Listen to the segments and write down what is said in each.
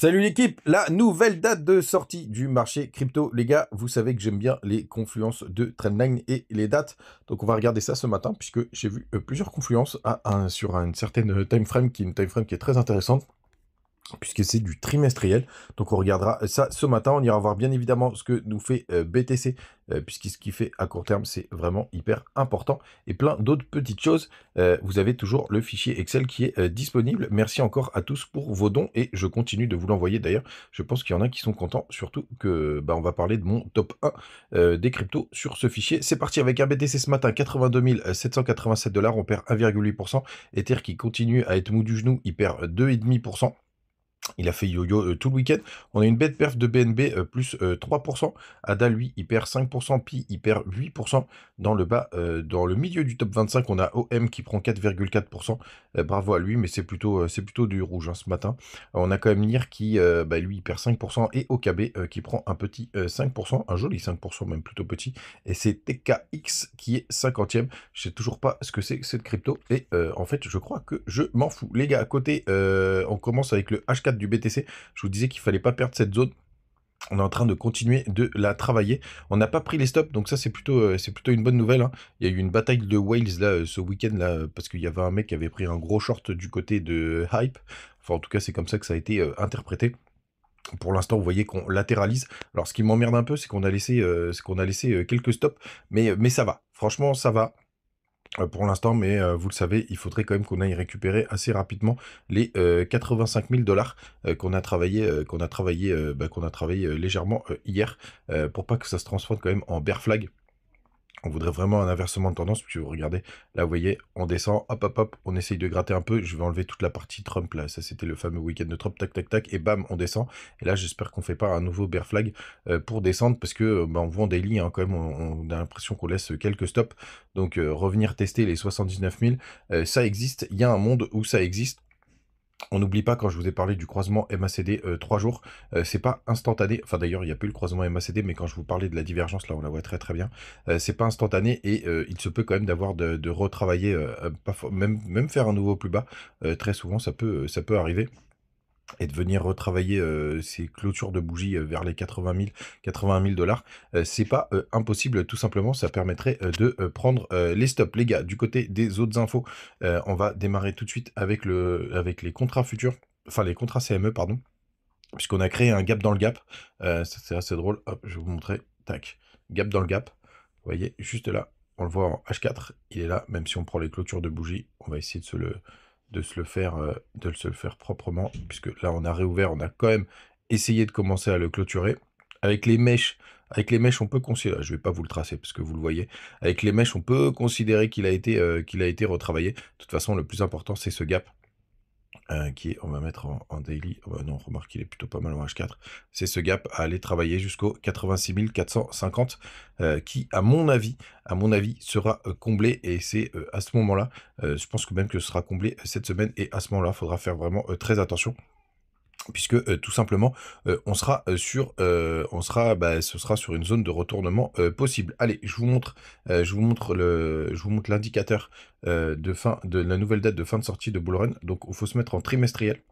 Salut l'équipe, la nouvelle date de sortie du marché crypto. Les gars, vous savez que j'aime bien les confluences de Trendline et les dates. Donc on va regarder ça ce matin puisque j'ai vu plusieurs confluences sur une certaine time frame qui est une time frame qui est très intéressante, puisque c'est du trimestriel. Donc on regardera ça ce matin. On ira voir bien évidemment ce que nous fait BTC, puisque ce qu'il fait à court terme, c'est vraiment hyper important. Et plein d'autres petites choses. Vous avez toujours le fichier Excel qui est disponible. Merci encore à tous pour vos dons et je continue de vous l'envoyer. D'ailleurs, je pense qu'il y en a qui sont contents, surtout que on va parler de mon top 1 des cryptos sur ce fichier. C'est parti avec un BTC ce matin, 82 787 $. On perd 1,8%. Ether qui continue à être mou du genou, il perd 2,5%. Il a fait yo-yo tout le week-end. On a une bête perf de BNB plus 3%. ADA, lui, il perd 5%. Pi, il perd 8%. Dans le bas, dans le milieu du top 25, on a OM qui prend 4,4%. Bravo à lui, mais c'est plutôt du rouge ce matin. On a quand même NIR qui, lui, il perd 5%. Et OKB qui prend un petit 5%. Un joli 5%, même plutôt petit. Et c'est TKX qui est 50e. Je sais toujours pas ce que c'est que cette crypto. Et en fait, je crois que je m'en fous. Les gars, à côté, on commence avec le H4 du BTC. Je vous disais qu'il fallait pas perdre cette zone. On est en train de continuer de la travailler. On n'a pas pris les stops, donc ça c'est plutôt une bonne nouvelle, hein. Il y a eu une bataille de whales là ce week-end là, parce qu'il y avait un mec qui avait pris un gros short du côté de Hype. Enfin en tout cas c'est comme ça que ça a été interprété. Pour l'instant, vous voyez qu'on latéralise. Alors, ce qui m'emmerde un peu, c'est qu'on a laissé, quelques stops, mais ça va. Franchement, ça va. Pour l'instant, mais vous le savez, il faudrait quand même qu'on aille récupérer assez rapidement les 85 000 $ qu'on a travaillé, légèrement hier, pour pas que ça se transforme quand même en bear flag. On voudrait vraiment un inversement de tendance, puis vous regardez, là vous voyez, on descend, hop hop hop, on essaye de gratter un peu, je vais enlever toute la partie Trump là, ça c'était le fameux week-end de Trump, tac tac tac, et bam, on descend, et là j'espère qu'on fait pas un nouveau bear flag pour descendre, parce que on voit en daily, hein, quand même, on a l'impression qu'on laisse quelques stops, donc revenir tester les 79 000, ça existe, il y a un monde où ça existe. On n'oublie pas, quand je vous ai parlé du croisement MACD 3 jours, c'est pas instantané, enfin d'ailleurs il n'y a plus le croisement MACD, mais quand je vous parlais de la divergence, là on la voit très très bien, c'est pas instantané et il se peut quand même d'avoir de retravailler, même faire un nouveau plus bas, très souvent ça peut arriver. Et de venir retravailler ces clôtures de bougies vers les 80 000 $, c'est pas impossible, tout simplement. Ça permettrait de prendre les stops. Les gars, du côté des autres infos, on va démarrer tout de suite avec les contrats futurs, enfin les contrats CME, pardon, puisqu'on a créé un gap dans le gap. Ça, c'est assez drôle. Hop, je vais vous montrer. Tac, gap dans le gap. Vous voyez, juste là, on le voit en H4. Il est là, même si on prend les clôtures de bougies, on va essayer de se le faire proprement, puisque là on a réouvert, on a quand même essayé de commencer à le clôturer. Avec les mèches, on peut considérer, je vais pas vous le tracer parce que vous le voyez, avec les mèches, on peut considérer qu'il a été retravaillé. De toute façon, le plus important, c'est ce gap. On va mettre en daily, non, remarque qu'il est plutôt pas mal en H4, c'est ce gap à aller travailler jusqu'au 86 450, qui, à mon avis, sera comblé, et c'est à ce moment-là, je pense que même que ce sera comblé cette semaine, et à ce moment-là, il faudra faire vraiment très attention, puisque tout simplement on sera ce sera sur une zone de retournement possible. Allez, je vous montre l'indicateur de la nouvelle date de fin de sortie de Bullrun. Donc il faut se mettre en trimestriel.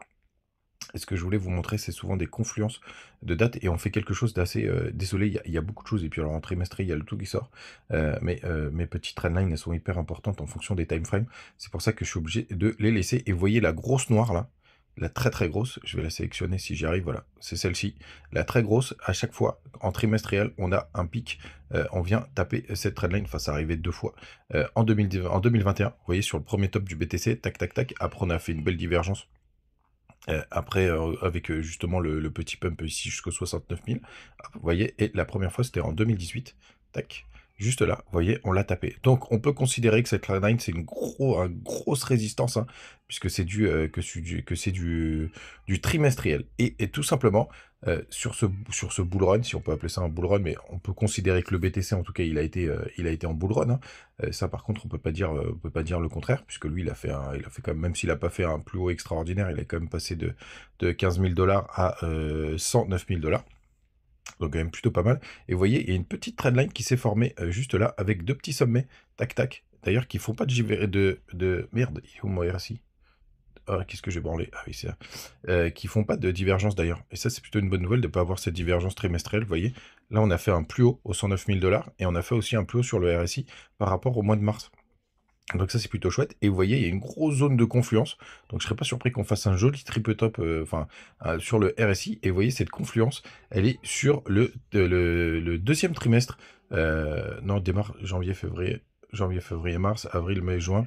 Et ce que je voulais vous montrer, c'est souvent des confluences de dates, et on fait quelque chose d'assez... désolé, il y a beaucoup de choses, et puis alors en trimestriel, il y a le tout qui sort, mais mes petites trendlines, elles sont hyper importantes en fonction des time frames. C'est pour ça que je suis obligé de les laisser. Et vous voyez la grosse noire là, la très très grosse, je vais la sélectionner si j'y arrive, voilà, c'est celle-ci. La très grosse, à chaque fois, en trimestriel, on a un pic, on vient taper cette trendline, enfin ça arrivait 2 fois, en 2021, vous voyez sur le premier top du BTC, tac tac tac, après on a fait une belle divergence. Après, avec justement le petit pump ici jusqu'aux 69 000, vous voyez, et la première fois c'était en 2018, tac, juste là, vous voyez, on l'a tapé. Donc on peut considérer que cette line c'est une grosse résistance, hein, puisque c'est du trimestriel. Et tout simplement, sur ce bull run, si on peut appeler ça un bull run, mais on peut considérer que le BTC en tout cas il a été en bull run, hein. Ça par contre on peut pas dire le contraire, puisque lui il a fait quand même s'il a pas fait un plus haut extraordinaire, il est quand même passé de 15 000 $ à 109 000 $. Donc quand même plutôt pas mal. Et vous voyez, il y a une petite trendline qui s'est formée juste là, avec 2 petits sommets, tac tac, d'ailleurs qui font pas de merde, il est où mon RSI? Ah, qu'est-ce que j'ai branlé? Ah oui, c'est ça. Qui font pas de divergence d'ailleurs. Et ça, c'est plutôt une bonne nouvelle de ne pas avoir cette divergence trimestrielle. Vous voyez, là, on a fait un plus haut au 109 000 $ et on a fait aussi un plus haut sur le RSI par rapport au mois de mars. Donc ça, c'est plutôt chouette. Et vous voyez, il y a une grosse zone de confluence. Donc je serais pas surpris qu'on fasse un joli triple top sur le RSI. Et vous voyez, cette confluence, elle est sur le deuxième trimestre. Non, démarre janvier, février, mars, avril, mai, juin.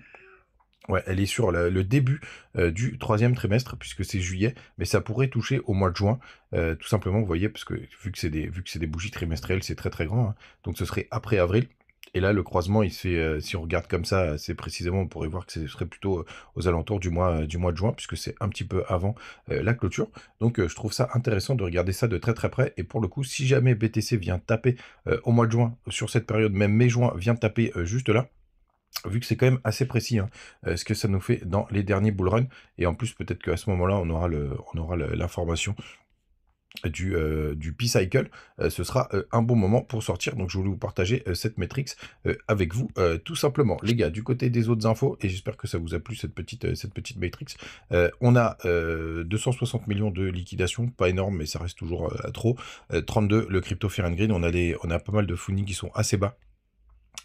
Ouais, elle est sur le début du troisième trimestre, puisque c'est juillet, mais ça pourrait toucher au mois de juin, tout simplement, vous voyez, parce que vu que c'est des bougies trimestrielles, c'est très très grand, hein. Donc ce serait après avril. Et là, le croisement, il se fait, si on regarde comme ça, assez précisément, on pourrait voir que ce serait plutôt aux alentours du mois de juin, puisque c'est un petit peu avant la clôture. Donc je trouve ça intéressant de regarder ça de très très près. Et pour le coup, si jamais BTC vient taper au mois de juin, sur cette période, même mai-juin, vient taper juste là, vu que c'est quand même assez précis, hein, ce que ça nous fait dans les derniers bull runs. Et en plus, peut-être qu'à ce moment-là, on aura l'information du P-Cycle. Ce sera un bon moment pour sortir. Donc, je voulais vous partager cette métrique avec vous, tout simplement. Les gars, du côté des autres infos, et j'espère que ça vous a plu, cette petite métrique, on a 260 millions de liquidation, pas énorme, mais ça reste toujours trop. 32, le crypto Fear and Greed, on a pas mal de funding qui sont assez bas,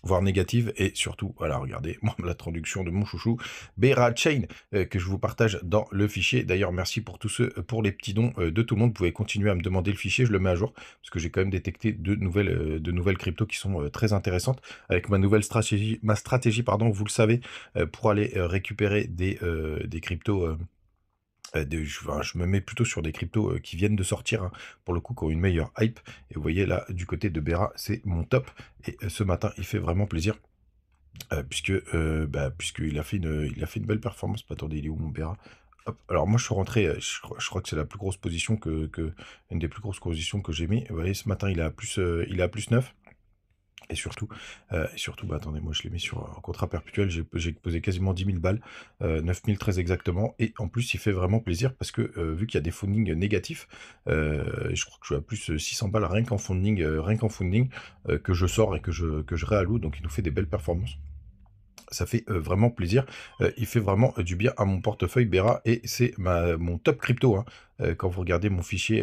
voire négative, et surtout, voilà, regardez, moi, la traduction de mon chouchou, Bera Chain, que je vous partage dans le fichier. D'ailleurs, merci pour tous ceux, pour les petits dons de tout le monde. Vous pouvez continuer à me demander le fichier, je le mets à jour, parce que j'ai quand même détecté de nouvelles cryptos qui sont très intéressantes, avec ma stratégie, pardon, vous le savez, pour aller récupérer des cryptos. Je me mets plutôt sur des cryptos qui viennent de sortir, hein, pour le coup, qui ont une meilleure hype. Et vous voyez là, du côté de Bera, c'est mon top. Et ce matin, il fait vraiment plaisir. Puisqu'il a fait une belle performance. Attendez, il est où mon Bera? Hop. Alors moi, je suis rentré, je crois que c'est la plus grosse position une des plus grosses positions que j'ai mis. Vous voyez, ce matin, il est à plus 9. Et surtout, bah, attendez, moi je l'ai mis sur un contrat perpétuel, j'ai posé quasiment 10 000 balles, 9 000 très exactement, et en plus il fait vraiment plaisir parce que vu qu'il y a des fundings négatifs, je crois que je suis à plus 600 balles rien qu'en funding, que je sors et que je réalloue, donc il nous fait des belles performances. Ça fait vraiment plaisir, il fait vraiment du bien à mon portefeuille Bera, et c'est mon top crypto, hein, quand vous regardez mon fichier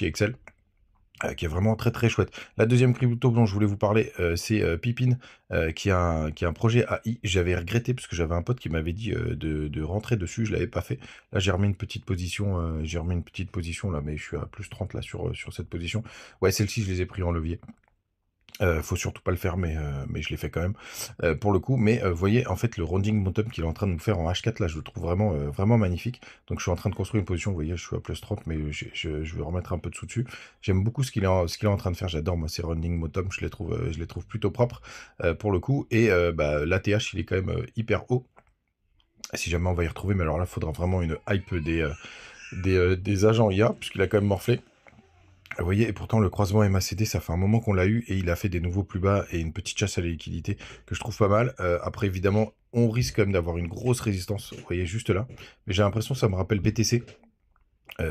Excel. Qui est vraiment très très chouette. La deuxième crypto dont je voulais vous parler, c'est Pipin, qui a un projet AI. J'avais regretté parce que j'avais un pote qui m'avait dit de rentrer dessus, je l'avais pas fait. Là, j'ai remis une petite position, là, mais je suis à plus 30 là sur cette position. Ouais, celle-ci, je les ai pris en levier. Faut surtout pas le faire, mais je l'ai fait quand même, pour le coup. Mais vous voyez, en fait, le rounding bottom qu'il est en train de nous faire en H4, là, je le trouve vraiment, vraiment magnifique. Donc, je suis en train de construire une position. Vous voyez, je suis à plus 30, mais je vais remettre un peu dessous dessus. J'aime beaucoup ce qu'il est en train de faire. J'adore, moi, ces rounding bottom. Je les trouve plutôt propres, pour le coup. Et l'ATH, il est quand même hyper haut. Si jamais on va y retrouver, mais alors là, il faudra vraiment une hype des agents IA, puisqu'il a quand même morflé. Vous voyez, et pourtant le croisement MACD, ça fait un moment qu'on l'a eu, et il a fait des nouveaux plus bas et une petite chasse à la liquidité que je trouve pas mal. Après, évidemment, on risque quand même d'avoir une grosse résistance, vous voyez, juste là. Mais j'ai l'impression que ça me rappelle BTC.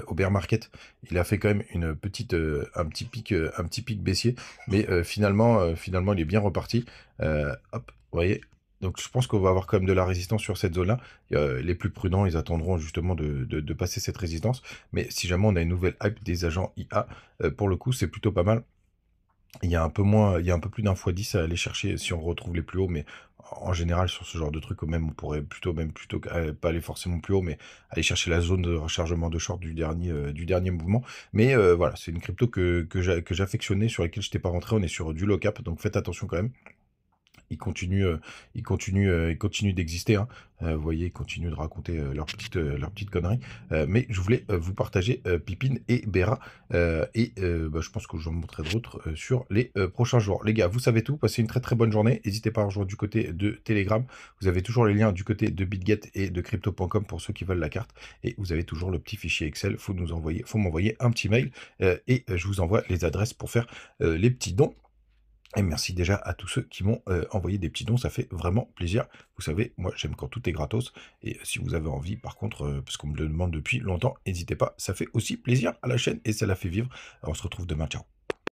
Au bear market, il a fait quand même un petit pic baissier, mais finalement, il est bien reparti. Hop, vous voyez. Donc je pense qu'on va avoir quand même de la résistance sur cette zone-là. Les plus prudents, ils attendront justement de passer cette résistance. Mais si jamais on a une nouvelle hype des agents IA, pour le coup, c'est plutôt pas mal. Il y a un peu plus d'un fois 10 à aller chercher si on retrouve les plus hauts, mais en général, sur ce genre de truc, même, on pourrait plutôt pas aller forcément plus haut, mais aller chercher la zone de rechargement de short du dernier mouvement. Mais voilà, c'est une crypto que j'affectionnais, sur laquelle je n'étais pas rentré. On est sur du low cap, donc faites attention quand même. Ils continuent d'exister, hein. Vous voyez, ils continuent de raconter leurs petites conneries. Mais je voulais vous partager Pipin et Bera. Je pense que je vous en montrerai d'autres sur les prochains jours. Les gars, vous savez tout. Passez une très très bonne journée. N'hésitez pas à rejoindre du côté de Telegram. Vous avez toujours les liens du côté de BitGet et de Crypto.com pour ceux qui veulent la carte. Et vous avez toujours le petit fichier Excel. Faut m'envoyer un petit mail. Et je vous envoie les adresses pour faire les petits dons. Et merci déjà à tous ceux qui m'ont envoyé des petits dons, ça fait vraiment plaisir. Vous savez, moi j'aime quand tout est gratos. Et si vous avez envie, par contre, parce qu'on me le demande depuis longtemps, n'hésitez pas, ça fait aussi plaisir à la chaîne et ça la fait vivre. On se retrouve demain, ciao.